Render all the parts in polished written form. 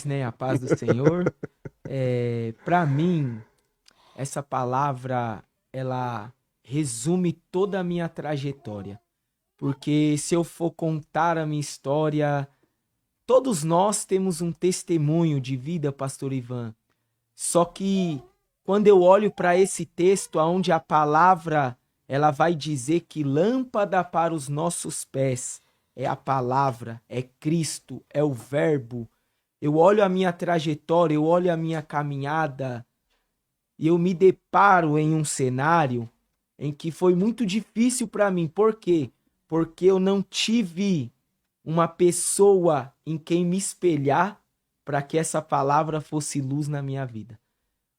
Né? A paz do Senhor. Para mim, essa palavra, ela resume toda a minha trajetória. Porque se eu for contar a minha história, todos nós temos um testemunho de vida, Pastor Ivan. Só que quando eu olho para esse texto, onde a palavra ela vai dizer que lâmpada para os nossos pés é a palavra, é Cristo, é o Verbo. Eu olho a minha trajetória, eu olho a minha caminhada e eu me deparo em um cenário em que foi muito difícil para mim. Por quê? Porque eu não tive uma pessoa em quem me espelhar para que essa palavra fosse luz na minha vida.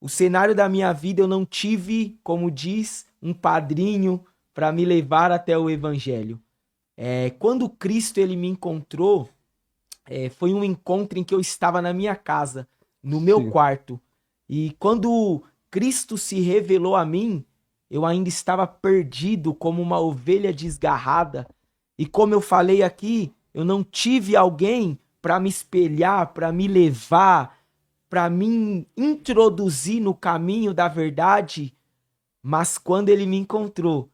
O cenário da minha vida eu não tive, como diz, um padrinho para me levar até o evangelho. Quando Cristo ele me encontrou, foi um encontro em que eu estava na minha casa, no meu Sim. quarto. E quando Cristo se revelou a mim, eu ainda estava perdido como uma ovelha desgarrada. E como eu falei aqui, eu não tive alguém para me espelhar, para me levar, para me introduzir no caminho da verdade. Mas quando ele me encontrou,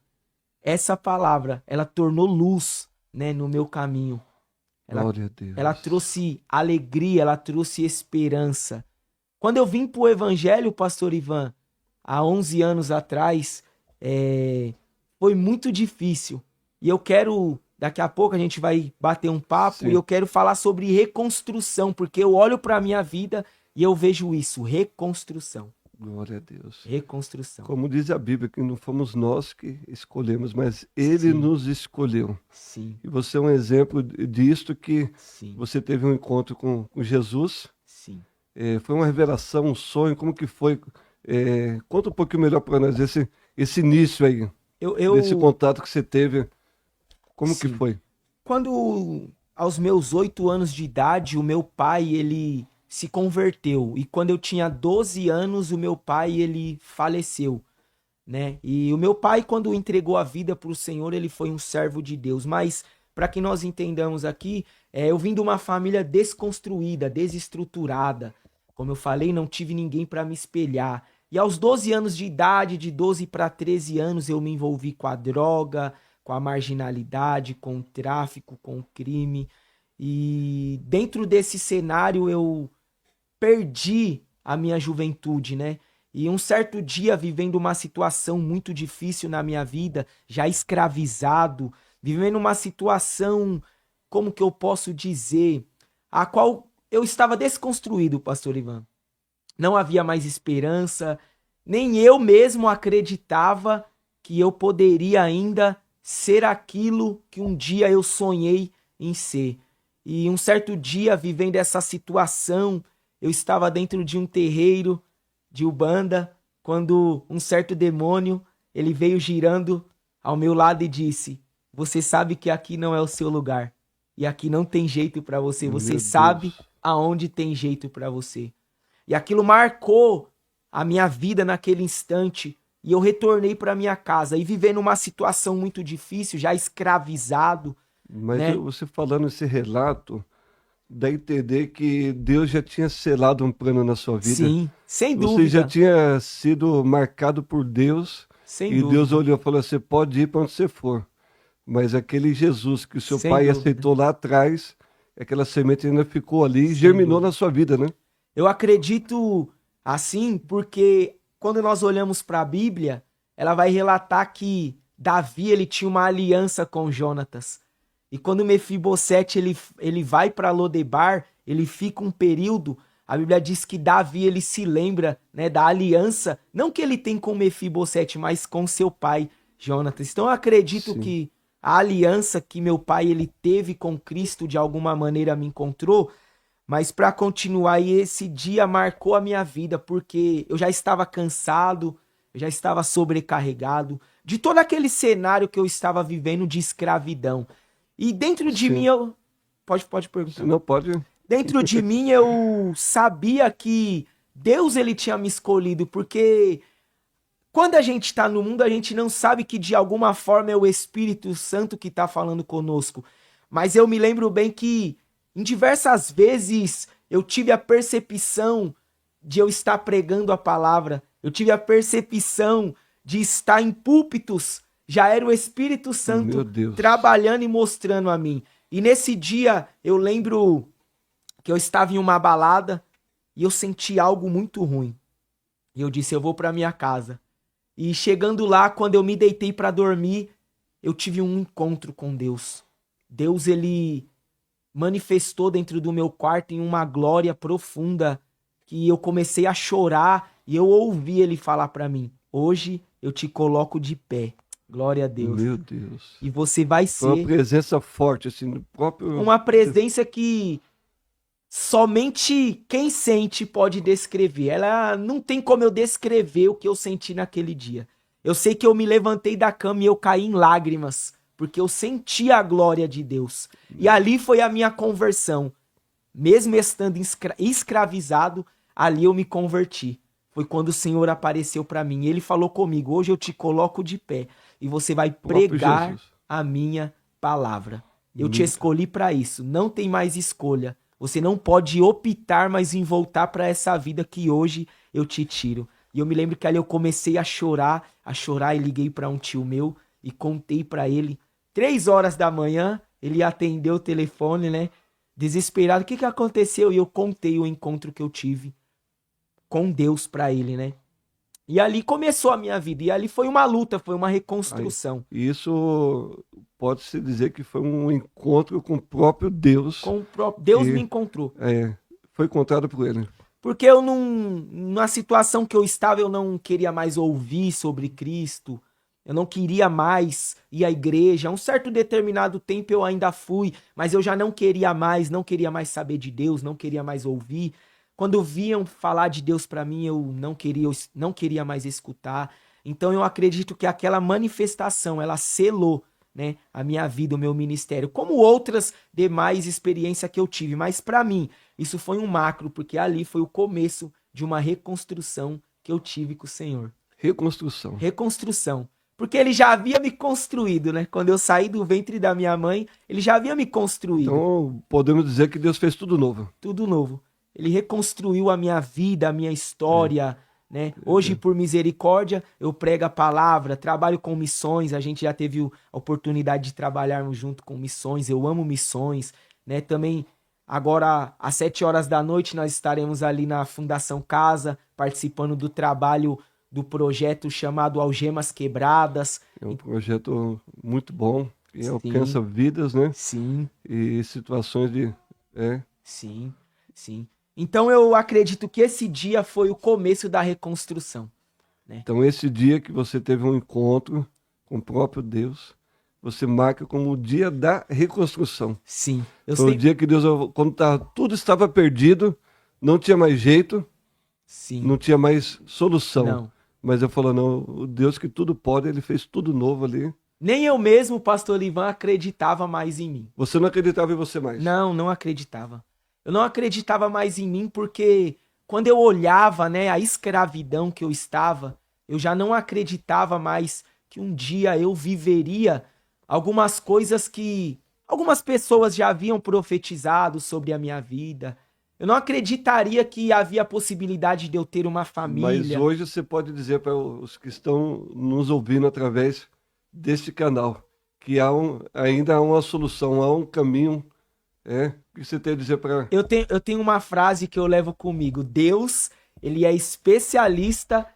essa palavra, ela tornou luz, né, no meu caminho. Ela, Glória a ela Deus. trouxe alegria, ela trouxe esperança. Quando eu vim para o Evangelho, Pastor Ivan, há 11 anos atrás, foi muito difícil. E eu quero, daqui a pouco a gente vai bater um papo e Sim. eu quero falar sobre reconstrução, porque eu olho para a minha vida e eu vejo isso, reconstrução. Glória a Deus. Reconstrução. Como diz a Bíblia, que não fomos nós que escolhemos, mas Ele Sim, nos escolheu. sim, E você é um exemplo disto que sim, você teve um encontro com Jesus. sim. Foi uma revelação, um sonho, como que foi? Conta um pouquinho melhor para nós esse início aí, Eu, desse eu, contato que você teve. Como que sim. foi? Quando, aos meus 8 anos de idade, o meu pai, ele se converteu. E quando eu tinha 12 anos, o meu pai, ele faleceu, né? E o meu pai, quando entregou a vida para o Senhor, ele foi um servo de Deus. Mas, para que nós entendamos aqui, eu vim de uma família desconstruída, desestruturada. Como eu falei, não tive ninguém para me espelhar. E aos 12 anos de idade, de 12 para 13 anos, eu me envolvi com a droga, com a marginalidade, com o tráfico, com o crime. E dentro desse cenário eu perdi a minha juventude, né? E um certo dia, vivendo uma situação muito difícil na minha vida, já escravizado, vivendo uma situação, como que eu posso dizer, a qual eu estava desconstruído, Pastor Ivan. Não havia mais esperança, nem eu mesmo acreditava que eu poderia ainda ser aquilo que um dia eu sonhei em ser. E um certo dia, vivendo essa situação, eu estava dentro de um terreiro de Ubanda, quando um certo demônio, ele veio girando ao meu lado e disse: "Você sabe que aqui não é o seu lugar. E aqui não tem jeito para você. Você Meu sabe Deus. aonde tem jeito para você." E aquilo marcou a minha vida naquele instante. E eu retornei para minha casa e vivendo uma situação muito difícil, já escravizado, Mas né? você falando esse relato, dá a entender que Deus já tinha selado um plano na sua vida. Sim, sem Você já dúvida, tinha sido marcado por Deus sem e Deus dúvida, olhou e falou: você pode ir para onde você for. Mas aquele Jesus que o seu sem pai dúvida, aceitou lá atrás, aquela semente ainda ficou ali e sem germinou na dúvida. sua vida, né? Eu acredito assim porque quando nós olhamos para a Bíblia, ela vai relatar que Davi ele tinha uma aliança com Jonatas. E quando Mefibosete ele vai para Lodebar, ele fica um período, a Bíblia diz que Davi ele se lembra, né, da aliança, não que ele tem com Mefibosete, mas com seu pai Jonatas. Então eu acredito Sim, que a aliança que meu pai ele teve com Cristo de alguma maneira me encontrou, mas para continuar, e esse dia marcou a minha vida, porque eu já estava cansado, eu já estava sobrecarregado de todo aquele cenário que eu estava vivendo de escravidão. E dentro de mim sim. eu. Pode Se perguntar. não pode. Dentro de mim eu sabia que Deus ele tinha me escolhido, porque quando a gente está no mundo, a gente não sabe que de alguma forma é o Espírito Santo que está falando conosco. Mas eu me lembro bem que em diversas vezes eu tive a percepção de eu estar pregando a palavra, eu tive a percepção de estar em púlpitos, já era o Espírito Santo Meu Deus. trabalhando e mostrando a mim. E nesse dia, eu lembro que eu estava em uma balada e eu senti algo muito ruim. E eu disse, eu vou para minha casa. E chegando lá, quando eu me deitei para dormir, eu tive um encontro com Deus. Deus, ele manifestou dentro do meu quarto em uma glória profunda, que eu comecei a chorar e eu ouvi ele falar para mim, hoje eu te coloco de pé. Glória a Deus. Meu Deus. E você vai Foi uma ser presença forte, assim, no próprio... uma presença que somente quem sente pode descrever. Ela não tem como eu descrever o que eu senti naquele dia. Eu sei que eu me levantei da cama e eu caí em lágrimas, porque eu senti a glória de Deus. E ali foi a minha conversão. Mesmo estando escravizado, ali eu me converti. Foi quando o Senhor apareceu para mim. Ele falou comigo, hoje eu te coloco de pé e você vai pregar Jesus. a minha palavra. Eu te escolhi para isso. Não tem mais escolha. Você não pode optar mais em voltar para essa vida que hoje eu te tiro. E eu me lembro que ali eu comecei a chorar e liguei para um tio meu e contei para ele. 3 horas da manhã, ele atendeu o telefone, né? Desesperado, o que aconteceu? E eu contei o encontro que eu tive com Deus para ele, né? E ali começou a minha vida. E ali foi uma luta, foi uma reconstrução. Aí, isso pode-se dizer que foi um encontro com o próprio Deus. Com o próprio Deus E- me encontrou. Foi encontrado por ele. Porque eu não, na situação que eu estava, eu não queria mais ouvir sobre Cristo. Eu não queria mais ir à igreja. Um certo determinado tempo eu ainda fui, mas eu já não queria mais saber de Deus, não queria mais ouvir. Quando vinham falar de Deus para mim, eu não queria mais escutar. Então eu acredito que aquela manifestação, ela selou, né, a minha vida, o meu ministério, como outras demais experiências que eu tive. Mas para mim, isso foi um macro, porque ali foi o começo de uma reconstrução que eu tive com o Senhor. Reconstrução. Reconstrução. Porque ele já havia me construído, né? Quando eu saí do ventre da minha mãe, ele já havia me construído. Então, podemos dizer que Deus fez tudo novo. Tudo novo. Ele reconstruiu a minha vida, a minha história, né? Hoje, por misericórdia, eu prego a palavra, trabalho com missões, a gente já teve a oportunidade de trabalharmos junto com missões, eu amo missões, né? Também, agora, às 7 horas da noite, nós estaremos ali na Fundação Casa, participando do trabalho do projeto chamado Algemas Quebradas. É um projeto muito bom, que Sim. alcança vidas, né? Sim, E situações de... sim, sim. Então eu acredito que esse dia foi o começo da reconstrução. Então, esse dia que você teve um encontro com o próprio Deus, você marca como o dia da reconstrução. Sim. Eu Foi o sei. dia que Deus, quando tudo estava perdido, não tinha mais jeito, Sim. não tinha mais solução. Não. Mas eu falo, não, o Deus que tudo pode, ele fez tudo novo ali. Nem eu mesmo, pastor Livan, acreditava mais em mim. Você não acreditava em você mais. Não acreditava. Eu não acreditava mais em mim porque quando eu olhava, né, a escravidão que eu estava, eu já não acreditava mais que um dia eu viveria algumas coisas que algumas pessoas já haviam profetizado sobre a minha vida. Eu não acreditaria que havia a possibilidade de eu ter uma Mas família. hoje você pode dizer para os que estão nos ouvindo através deste canal que ainda há uma solução, há um caminho. O que você tem a dizer para... Eu tenho uma frase que eu levo comigo. Deus, ele é especialista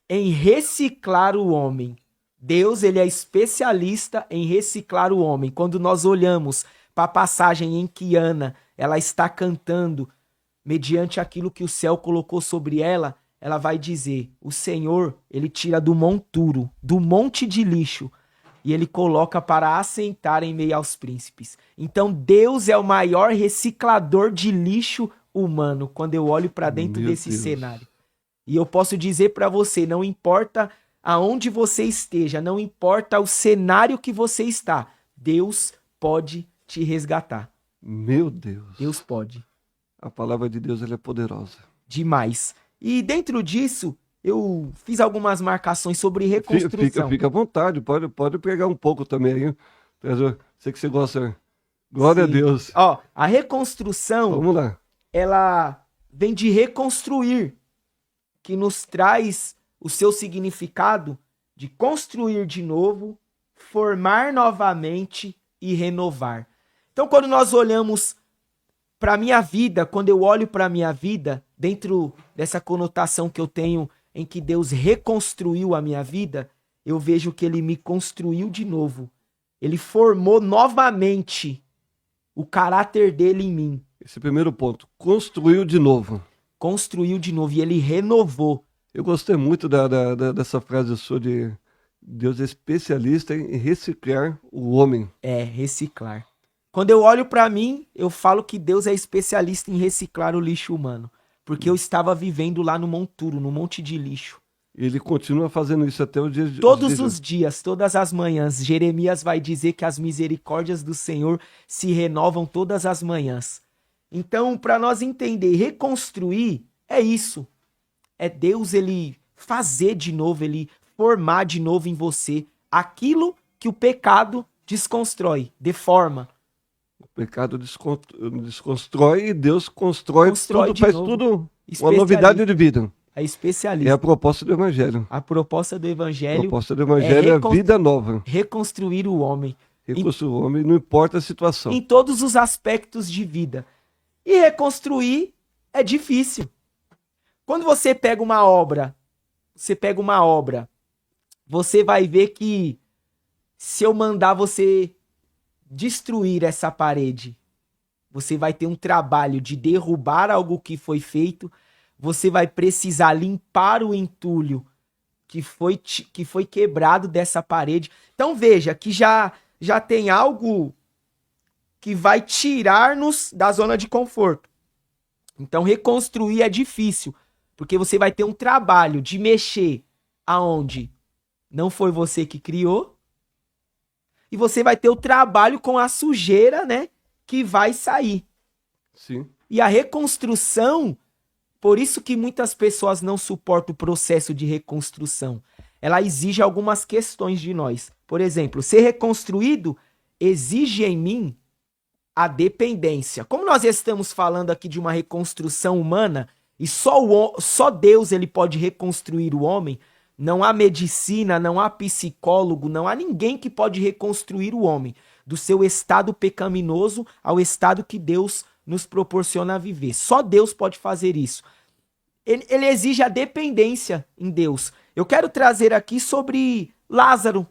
em reciclar o homem. Deus, ele é especialista em reciclar o homem. Quando nós olhamos para a passagem em que Ana, ela está cantando, mediante aquilo que o céu colocou sobre ela, ela vai dizer, o Senhor, ele tira do monturo, do monte de lixo, e ele coloca para assentar em meio aos príncipes. Então Deus é o maior reciclador de lixo humano, quando eu olho para dentro Meu desse Deus. cenário. E eu posso dizer para você, não importa aonde você esteja, não importa o cenário que você está, Deus pode te resgatar. Meu Deus. Deus pode. A palavra de Deus, ela é poderosa. Demais. E dentro disso, eu fiz algumas marcações sobre reconstrução. Fica à vontade, pode pregar um pouco também aí. Sei que você gosta. Glória Sim. a Deus. Ó, a reconstrução, Vamos lá. ela vem de reconstruir, que nos traz o seu significado de construir de novo, formar novamente e renovar. Então, quando nós olhamos para a minha vida, quando eu olho para a minha vida, dentro dessa conotação que eu tenho em que Deus reconstruiu a minha vida, eu vejo que ele me construiu de novo. Ele formou novamente o caráter dele em mim. Esse primeiro ponto, construiu de novo. Construiu de novo e ele renovou. Eu gostei muito dessa frase sua de Deus é especialista em reciclar o homem. É, reciclar. Quando eu olho pra mim, eu falo que Deus é especialista em reciclar o lixo humano. Porque eu estava vivendo lá no monturo, no monte de lixo. Ele continua fazendo isso até o dia de Todos os dias, todas as manhãs, Jeremias vai dizer que as misericórdias do Senhor se renovam todas as manhãs. Então, para nós entender, reconstruir é isso. É Deus, ele fazer de novo, ele formar de novo em você aquilo que o pecado desconstrói, deforma. O pecado desconstrói e Deus constrói tudo, de faz novo. tudo uma novidade de vida. É especialista. É a proposta do Evangelho. A proposta do A Evangelho proposta do Evangelho é vida nova. reconstruir o homem. Reconstruir o homem, não importa a situação. Em todos os aspectos de vida. E reconstruir é difícil. Quando você pega uma obra, você vai ver que se eu mandar você destruir essa parede, você vai ter um trabalho de derrubar algo que foi feito, você vai precisar limpar o entulho que foi quebrado dessa parede. Então veja que já tem algo que vai tirar-nos da zona de conforto. Então reconstruir é difícil, porque você vai ter um trabalho de mexer aonde não foi você que criou, e você vai ter o trabalho com a sujeira, né, que vai sair. Sim. E a reconstrução, por isso que muitas pessoas não suportam o processo de reconstrução. Ela exige algumas questões de nós. Por exemplo, ser reconstruído exige em mim a dependência. Como nós estamos falando aqui de uma reconstrução humana, e só Deus ele pode reconstruir o homem, não há medicina, não há psicólogo, não há ninguém que pode reconstruir o homem do seu estado pecaminoso ao estado que Deus nos proporciona viver. Só Deus pode fazer isso. Ele exige a dependência em Deus. Eu quero trazer aqui sobre Lázaro.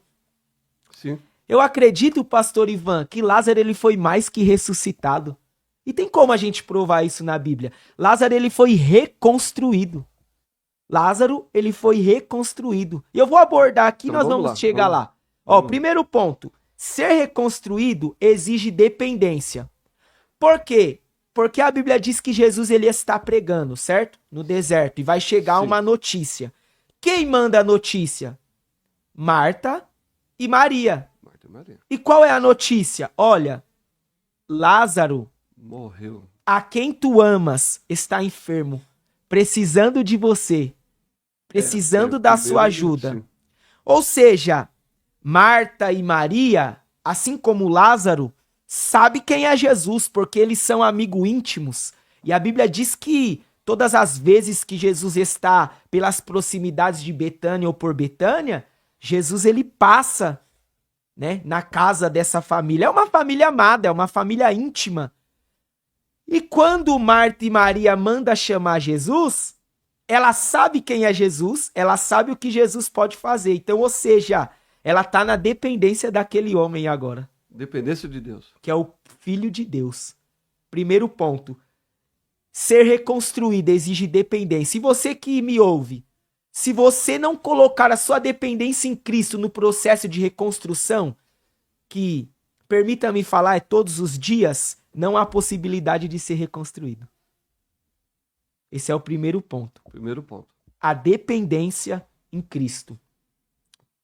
Sim. Eu acredito, pastor Ivan, que Lázaro ele foi mais que ressuscitado. E tem como a gente provar isso na Bíblia. Lázaro ele foi reconstruído. Lázaro ele foi reconstruído. E eu vou abordar aqui, então, nós vamos chegar lá. Ó, primeiro ponto. Ser reconstruído exige dependência. Por quê? Porque a Bíblia diz que Jesus ele está pregando, certo? No deserto. E vai chegar uma notícia. Quem manda a notícia? Marta e Maria. E qual é a notícia? Olha, Lázaro morreu. A quem tu amas está enfermo, precisando de você, precisando da sua ajuda. Sim. Ou seja, Marta e Maria, assim como Lázaro, sabe quem é Jesus, porque eles são amigos íntimos. E a Bíblia diz que todas as vezes que Jesus está pelas proximidades de Betânia ou por Betânia, Jesus ele passa, né, na casa dessa família. É uma família amada, é uma família íntima. E quando Marta e Maria mandam chamar Jesus, ela sabe quem é Jesus, ela sabe o que Jesus pode fazer. Então, ou seja, ela está na dependência daquele homem agora. Dependência de Deus. Que é o Filho de Deus. Primeiro ponto. Ser reconstruída exige dependência. E você que me ouve, se você não colocar a sua dependência em Cristo no processo de reconstrução, que, permita-me falar, é todos os dias, não há possibilidade de ser reconstruído. Esse é o primeiro ponto. Primeiro ponto. A dependência em Cristo.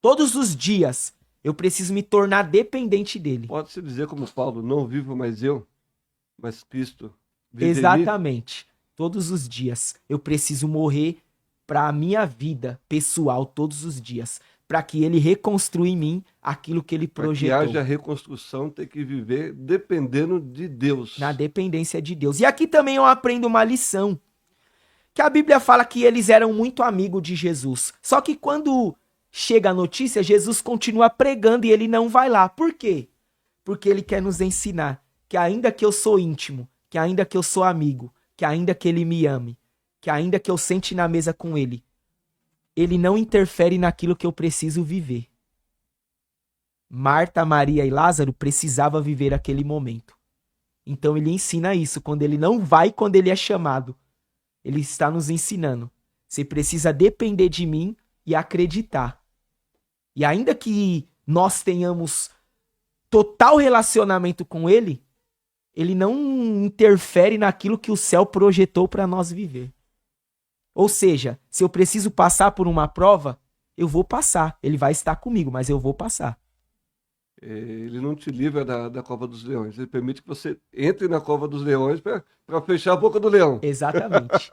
Todos os dias eu preciso me tornar dependente dele. Pode-se dizer como Paulo, não vivo mais eu, mas Cristo vive Exatamente. Em mim. Todos os dias eu preciso morrer para a minha vida pessoal todos os dias. para que ele reconstrua em mim aquilo que ele Para que projetou. haja reconstrução, tem que viver dependendo de Deus. Na dependência de Deus. E aqui também eu aprendo uma lição. Que a Bíblia fala que eles eram muito amigos de Jesus. Só que quando chega a notícia, Jesus continua pregando e ele não vai lá. Por quê? Porque ele quer nos ensinar que ainda que eu sou íntimo, que ainda que eu sou amigo, que ainda que ele me ame, que ainda que eu sente na mesa com ele não interfere naquilo que eu preciso viver. Marta, Maria e Lázaro precisavam viver aquele momento. Então ele ensina isso, quando ele não vai, quando ele é chamado. Ele está nos ensinando. Você precisa depender de mim e acreditar. E ainda que nós tenhamos total relacionamento com ele não interfere naquilo que o céu projetou para nós viver. Ou seja, se eu preciso passar por uma prova, eu vou passar. Ele vai estar comigo, mas eu vou passar. Ele não te livra da cova dos leões. Ele permite que você entre na cova dos leões para fechar a boca do leão. Exatamente.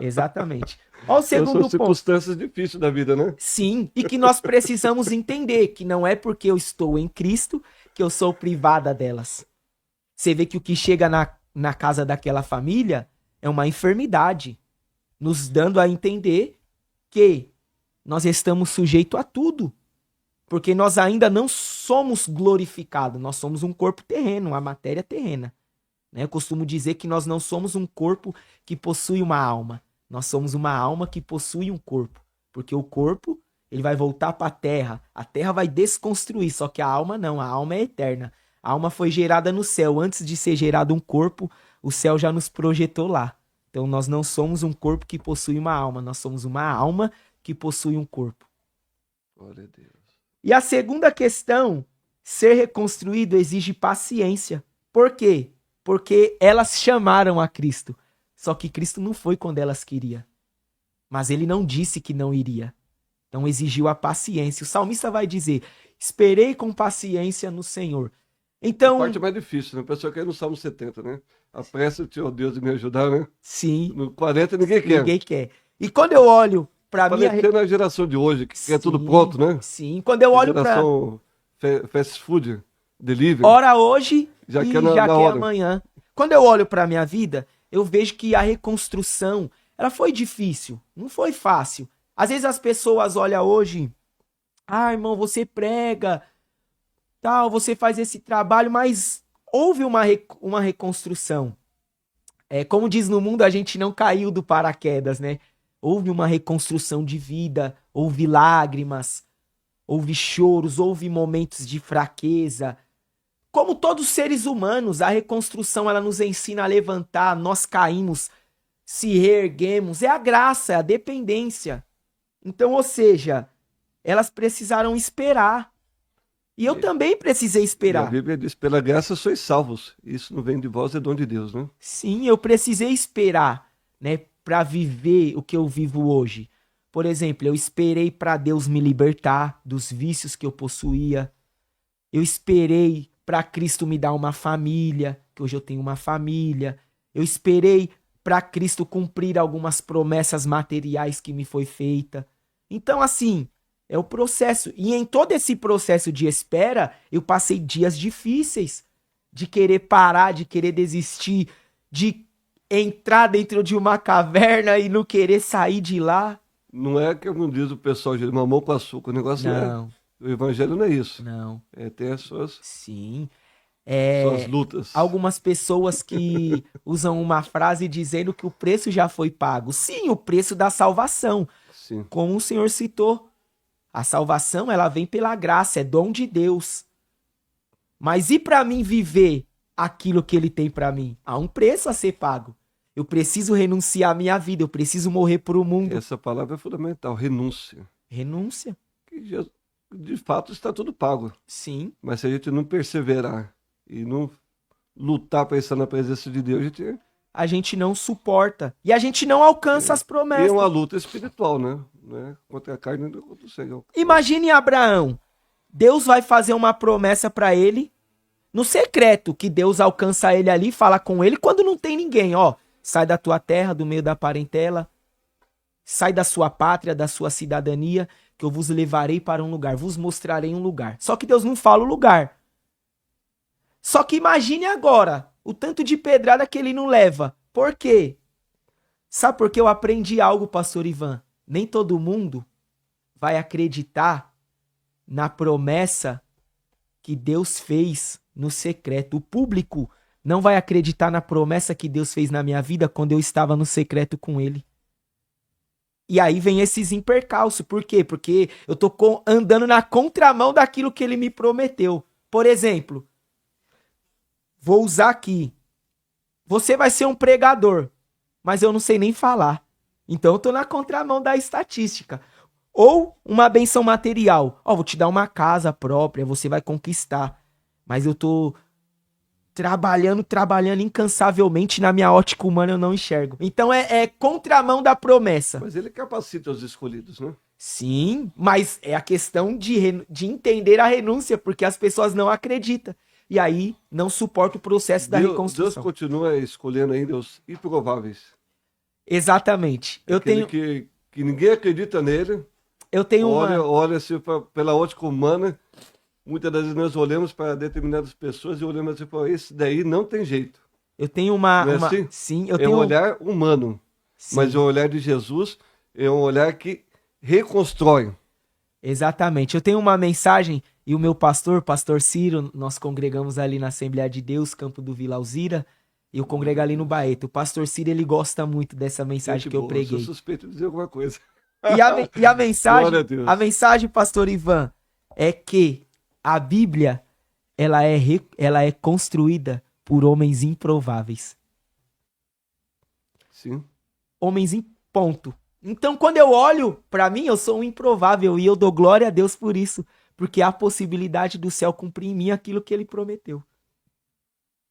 Exatamente. Olha o Então, segundo são ponto. circunstâncias difíceis da vida, né? Sim, e que nós precisamos entender que não é porque eu estou em Cristo que eu sou privada delas. Você vê que o que chega na casa daquela família é uma enfermidade, nos dando a entender que nós estamos sujeitos a tudo. Porque nós ainda não somos glorificados, nós somos um corpo terreno, uma matéria terrena. Né? Eu costumo dizer que nós não somos um corpo que possui uma alma, nós somos uma alma que possui um corpo. Porque o corpo, ele vai voltar para a terra vai desconstruir, só que a alma não, a alma é eterna. A alma foi gerada no céu, antes de ser gerado um corpo, o céu já nos projetou lá. Então nós não somos um corpo que possui uma alma, nós somos uma alma que possui um corpo. Glória a Deus. E a segunda questão, ser reconstruído exige paciência. Por quê? Porque elas chamaram a Cristo. Só que Cristo não foi quando elas queriam. Mas ele não disse que não iria. Então exigiu a paciência. O salmista vai dizer, esperei com paciência no Senhor. Então, A parte mais difícil, né? A pessoa quer ir no Salmo 70, né? Apressa-te, ó Deus, de me ajudar, né? sim, No 40 ninguém quer. ninguém quer. E quando eu olho para minha... Parecendo a geração de hoje, que quer tudo Sim, pronto, né? Sim, quando eu olho para... Geração fast food, delivery. Ora hoje Já e quer na já quer hora. amanhã. Quando eu olho para minha vida, eu vejo que a reconstrução, ela foi difícil, não foi fácil. Às vezes as pessoas olham hoje, irmão, você prega, tal, você faz esse trabalho, mas houve uma reconstrução. Como diz no mundo, a gente não caiu do paraquedas, né? Houve uma reconstrução de vida, houve lágrimas, houve choros, houve momentos de fraqueza. Como todos os seres humanos, a reconstrução ela nos ensina a levantar, nós caímos, se reerguemos, é a graça, é a dependência. Então, ou seja, elas precisaram esperar. E eu também precisei E a esperar. Bíblia diz, pela graça sois salvos. Isso não vem de vós, é dom de Deus, né? Sim, eu precisei esperar, né, para viver o que eu vivo hoje. Por exemplo, eu esperei para Deus me libertar dos vícios que eu possuía. Eu esperei para Cristo me dar uma família, que hoje eu tenho uma família. Eu esperei para Cristo cumprir algumas promessas materiais que me foi feita. Então, assim, é o processo. E em todo esse processo de espera, eu passei dias difíceis de querer parar, de querer desistir, de entrar dentro de uma caverna e não querer sair de lá. Não é que, como diz o pessoal, de mamão com açúcar. O negócio não é. Não, O evangelho não é isso. não. Tem as suas Sim. lutas. Algumas pessoas que usam uma frase dizendo que o preço já foi pago. Sim, o preço da salvação. Sim. Como o senhor citou, a salvação ela vem pela graça, é dom de Deus. Mas e para mim viver aquilo que ele tem para mim? Há um preço a ser pago. Eu preciso renunciar à minha vida, eu preciso morrer para o mundo. Essa palavra é fundamental, renúncia. Renúncia? Que de fato está tudo pago. Sim. Mas se a gente não perseverar e não lutar para estar na presença de Deus, A gente não suporta. E a gente não alcança as E promessas. é uma luta espiritual, né? Não é contra a carne e contra o sangue. Imagine Abraão. Deus vai fazer uma promessa para ele no secreto, que Deus alcança ele ali, fala com ele quando não tem ninguém, ó. Sai da tua terra, do meio da parentela, sai da sua pátria, da sua cidadania, que eu vos levarei para um lugar, vos mostrarei um lugar. Só que Deus não fala o lugar. Só que imagine agora o tanto de pedrada que ele não leva. Por quê? Sabe por que eu aprendi algo, pastor Ivan? Nem todo mundo vai acreditar na promessa que Deus fez no secreto. O público não vai acreditar na promessa que Deus fez na minha vida quando eu estava no secreto com ele. E aí vem esses impercalços. Por quê? Porque eu tô andando na contramão daquilo que ele me prometeu. Por exemplo, vou usar aqui. Você vai ser um pregador, mas eu não sei nem falar. Então eu tô na contramão da estatística. Ou uma benção material. Ó, vou te dar uma casa própria, você vai conquistar. Mas eu tô trabalhando incansavelmente, na minha ótica humana eu não enxergo. Então é contramão da promessa. Mas ele capacita os escolhidos, né? Sim, mas é a questão de entender a renúncia, porque as pessoas não acreditam. E aí não suporta o processo da reconstrução. Deus continua escolhendo ainda os improváveis. Exatamente. Que ninguém acredita nele. Eu tenho olha assim, pela ótica humana. Muitas das vezes nós olhamos para determinadas pessoas e olhamos assim, pô, esse daí não tem jeito. Eu tenho uma... Não é assim? Sim, um olhar humano. Sim. Mas o olhar de Jesus é um olhar que reconstrói. Exatamente. Eu tenho uma mensagem e o meu pastor Ciro, nós congregamos ali na Assembleia de Deus, Campo do Vila Alzira, e eu congrego ali no Baeto. O pastor Ciro, ele gosta muito dessa mensagem que eu preguei. Eu sou suspeito de dizer alguma coisa. E a mensagem, pastor Ivan, é que a Bíblia, ela é construída por homens improváveis. Sim. Homens em ponto. Então, quando eu olho pra mim, eu sou um improvável e eu dou glória a Deus por isso, porque há a possibilidade do céu cumprir em mim aquilo que ele prometeu.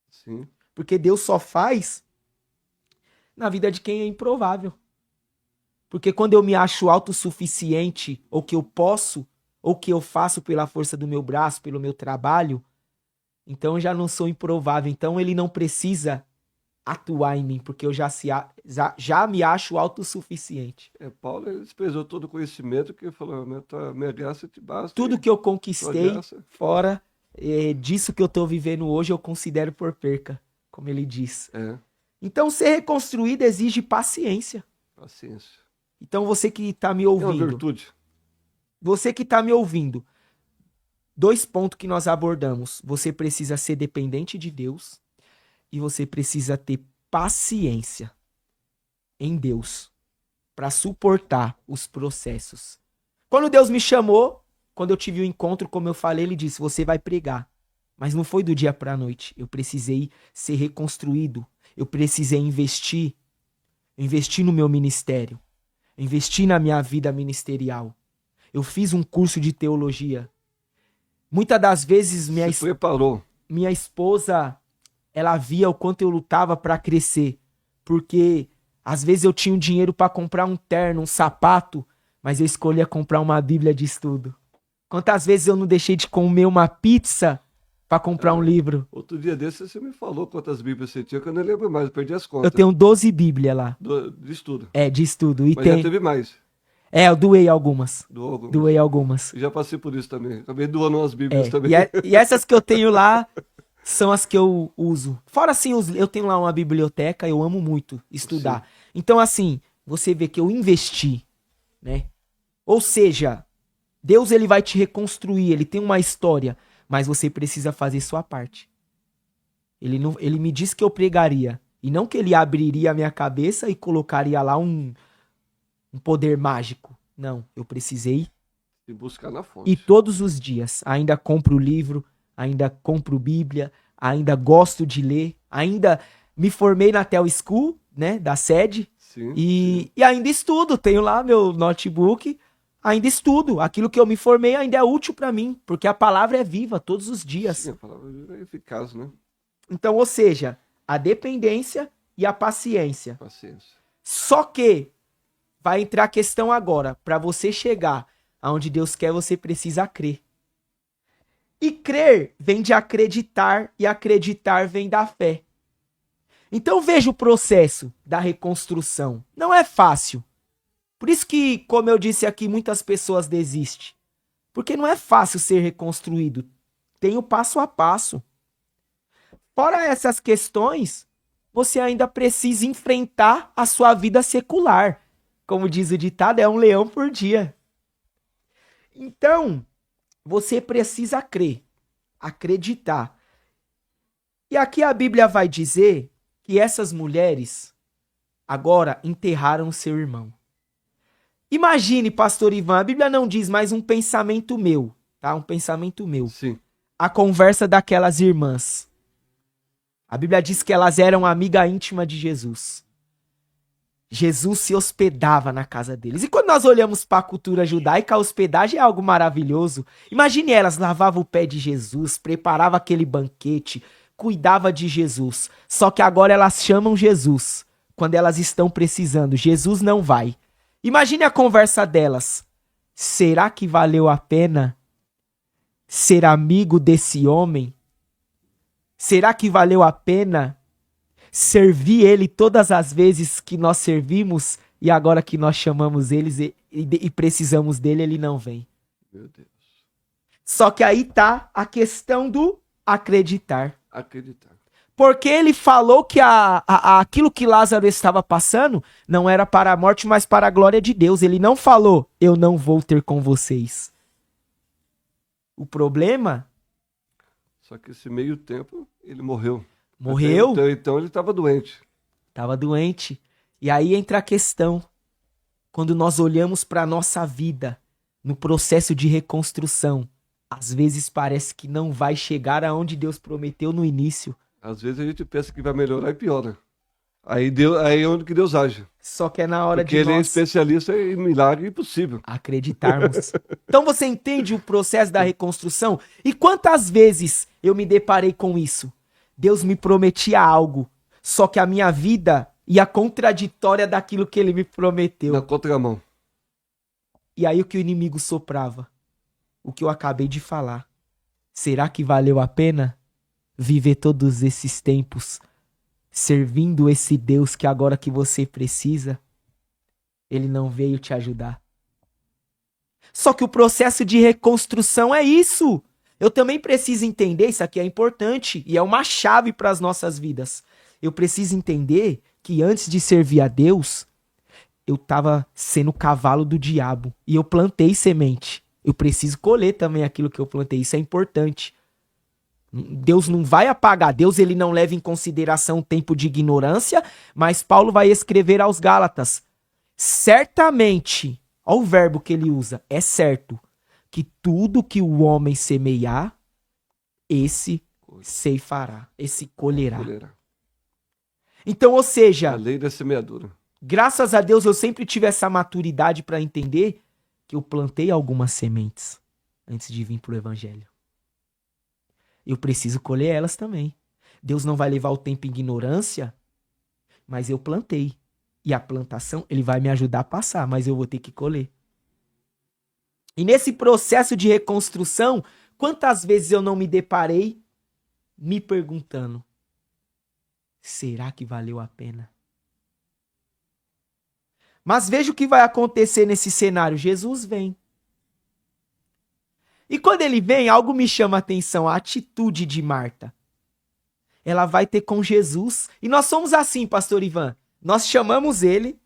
Sim. Porque Deus só faz na vida de quem é improvável. Porque quando eu me acho autossuficiente, ou que eu posso, ou que eu faço pela força do meu braço, pelo meu trabalho, então eu já não sou improvável. Então ele não precisa atuar em mim, porque eu já me acho autossuficiente. Paulo ele desprezou todo o conhecimento que falou, minha graça te basta. Tudo que eu conquistei fora disso que eu tô vivendo hoje, eu considero por perca, como ele diz. Então ser reconstruído exige paciência. Paciência. Então você que tá me ouvindo... É uma virtude. Você que tá me ouvindo, 2 pontos que nós abordamos. Você precisa ser dependente de Deus e você precisa ter paciência em Deus para suportar os processos. Quando Deus me chamou, quando eu tive o encontro, como eu falei, ele disse, você vai pregar. Mas não foi do dia para a noite. Eu precisei ser reconstruído. Eu precisei investir no meu ministério. Investir na minha vida ministerial. Eu fiz um curso de teologia. Muitas das vezes minha esposa, ela via o quanto eu lutava para crescer. Porque às vezes eu tinha um dinheiro para comprar um terno, um sapato, mas eu escolhia comprar uma Bíblia de estudo. Quantas vezes eu não deixei de comer uma pizza para comprar um livro? Outro dia desse você me falou quantas Bíblias você tinha, que eu não lembro mais, eu perdi as contas. Eu tenho 12 Bíblias lá. De estudo. De estudo. E mas já teve mais. Eu doei algumas. Doei algumas. Eu já passei por isso também. Acabei doando umas Bíblias também. E essas que eu tenho lá são as que eu uso. Fora assim, eu tenho lá uma biblioteca, eu amo muito estudar. Sim. Então assim, você vê que eu investi, né? Ou seja, Deus ele vai te reconstruir, ele tem uma história, mas você precisa fazer sua parte. Ele me disse que eu pregaria, e não que ele abriria a minha cabeça e colocaria lá um poder mágico. Não, eu precisei e buscar na fonte. E todos os dias, ainda compro livro, ainda compro Bíblia, ainda gosto de ler, ainda me formei na Tel School, né, da sede, sim. E ainda estudo, tenho lá meu notebook, ainda estudo, aquilo que eu me formei ainda é útil para mim, porque a palavra é viva todos os dias. Sim, a palavra é eficaz, né? Então, ou seja, a dependência e a paciência. Paciência. Só que vai entrar a questão agora, para você chegar aonde Deus quer, você precisa crer. E crer vem de acreditar, e acreditar vem da fé. Então veja o processo da reconstrução. Não é fácil. Por isso que, como eu disse aqui, muitas pessoas desistem. Porque não é fácil ser reconstruído. Tem o passo a passo. Fora essas questões, você ainda precisa enfrentar a sua vida secular. Como diz o ditado, é um leão por dia. Então, você precisa crer, acreditar. E aqui a Bíblia vai dizer que essas mulheres agora enterraram seu irmão. Imagine, pastor Ivan, a Bíblia não diz mais um pensamento meu, tá? Um pensamento meu. Sim. A conversa daquelas irmãs. A Bíblia diz que elas eram amiga íntima de Jesus. Jesus se hospedava na casa deles. E quando nós olhamos para a cultura judaica, a hospedagem é algo maravilhoso. Imagine elas lavavam o pé de Jesus, preparavam aquele banquete, cuidava de Jesus. Só que agora elas chamam Jesus quando elas estão precisando. Jesus não vai. Imagine a conversa delas. Será que valeu a pena ser amigo desse homem? Será que valeu a pena servir ele todas as vezes que nós servimos e agora que nós chamamos eles e precisamos dele, ele não vem? Meu Deus. Só que aí tá a questão do acreditar. Acreditar. Porque ele falou que aquilo que Lázaro estava passando não era para a morte, mas para a glória de Deus. Ele não falou, eu não vou ter com vocês. O problema... Só que esse meio tempo, ele morreu. Morreu? Então ele estava doente. Estava doente. E aí entra a questão. Quando nós olhamos para a nossa vida, no processo de reconstrução, às vezes parece que não vai chegar aonde Deus prometeu no início. Às vezes a gente pensa que vai melhorar e piora. Aí é onde que Deus age. Só que é na hora Porque de ele é nós especialista em milagre impossível. acreditarmos. Então você entende o processo da reconstrução? E quantas vezes eu me deparei com isso? Deus me prometia algo, só que a minha vida ia contraditória daquilo que ele me prometeu. Na contramão. E aí o que o inimigo soprava? O que eu acabei de falar. Será que valeu a pena viver todos esses tempos servindo esse Deus que agora que você precisa, ele não veio te ajudar? Só que o processo de reconstrução é isso. Eu também preciso entender, isso aqui é importante e é uma chave para as nossas vidas. Eu preciso entender que antes de servir a Deus, eu estava sendo cavalo do diabo e eu plantei semente. Eu preciso colher também aquilo que eu plantei, isso é importante. Deus não vai apagar, Deus ele não leva em consideração o tempo de ignorância, mas Paulo vai escrever aos Gálatas, certamente, olha o verbo que ele usa, é certo, que tudo que o homem semear, esse ceifará, esse colherá. Então, ou seja, a lei da semeadura. Graças a Deus eu sempre tive essa maturidade para entender que eu plantei algumas sementes antes de vir pro evangelho. Eu preciso colher elas também. Deus não vai levar o tempo em ignorância, mas eu plantei. E a plantação, ele vai me ajudar a passar, mas eu vou ter que colher. E nesse processo de reconstrução, quantas vezes eu não me deparei me perguntando, será que valeu a pena? Mas veja o que vai acontecer nesse cenário. Jesus vem. E quando ele vem, algo me chama a atenção, a atitude de Marta. Ela vai ter com Jesus. E nós somos assim, pastor Ivan. Nós chamamos ele.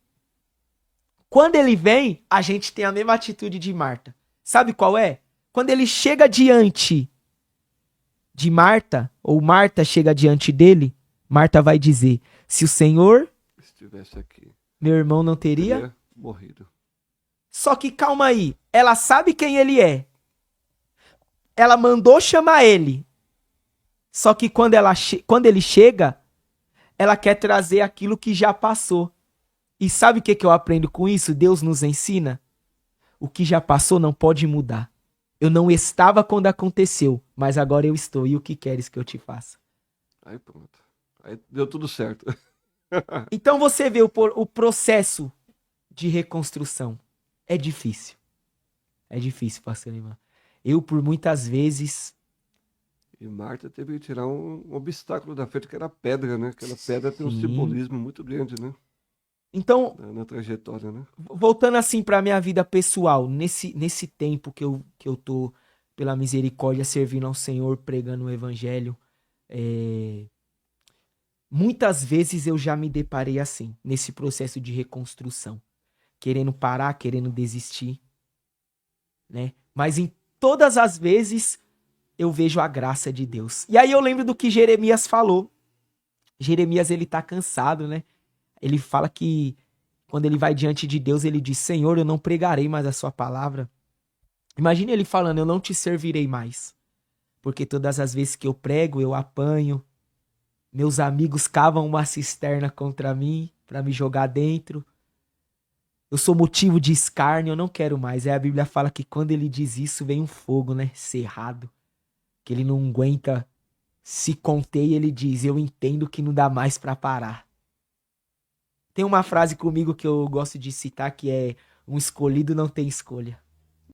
Quando ele vem, a gente tem a mesma atitude de Marta. Sabe qual é? Quando ele chega diante de Marta, ou Marta chega diante dele, Marta vai dizer, se o Senhor estivesse aqui, meu irmão não teria morrido. Só que calma aí, ela sabe quem ele é. Ela mandou chamar ele. Só que quando ele chega, ela quer trazer aquilo que já passou. E sabe o que eu aprendo com isso? Deus nos ensina. O que já passou não pode mudar. Eu não estava quando aconteceu, mas agora eu estou. E o que queres que eu te faça? Aí pronto. Aí deu tudo certo. Então você vê o processo de reconstrução. É difícil. É difícil, pastor Lima. Eu, por muitas vezes... E Marta teve que tirar um obstáculo da frente, que era a pedra, né? Aquela pedra tem um simbolismo muito grande, né? Então, na trajetória, né? voltando assim para minha vida pessoal, nesse tempo que eu tô, pela misericórdia, servindo ao Senhor, pregando o evangelho, é, muitas vezes eu já me deparei assim, nesse processo de reconstrução, querendo parar, querendo desistir, né? Mas em todas as vezes eu vejo a graça de Deus. E aí eu lembro do que Jeremias falou. Jeremias, ele tá cansado, né? Ele fala que quando ele vai diante de Deus, ele diz: Senhor, eu não pregarei mais a sua palavra. Imagine ele falando: eu não te servirei mais. Porque todas as vezes que eu prego, eu apanho. Meus amigos cavam uma cisterna contra mim para me jogar dentro. Eu sou motivo de escárnio, eu não quero mais. Aí a Bíblia fala que quando ele diz isso, vem um fogo, né? Cerrado. Que ele não aguenta se conter e ele diz: eu entendo que não dá mais para parar. Tem uma frase comigo que eu gosto de citar que é: um escolhido não tem escolha.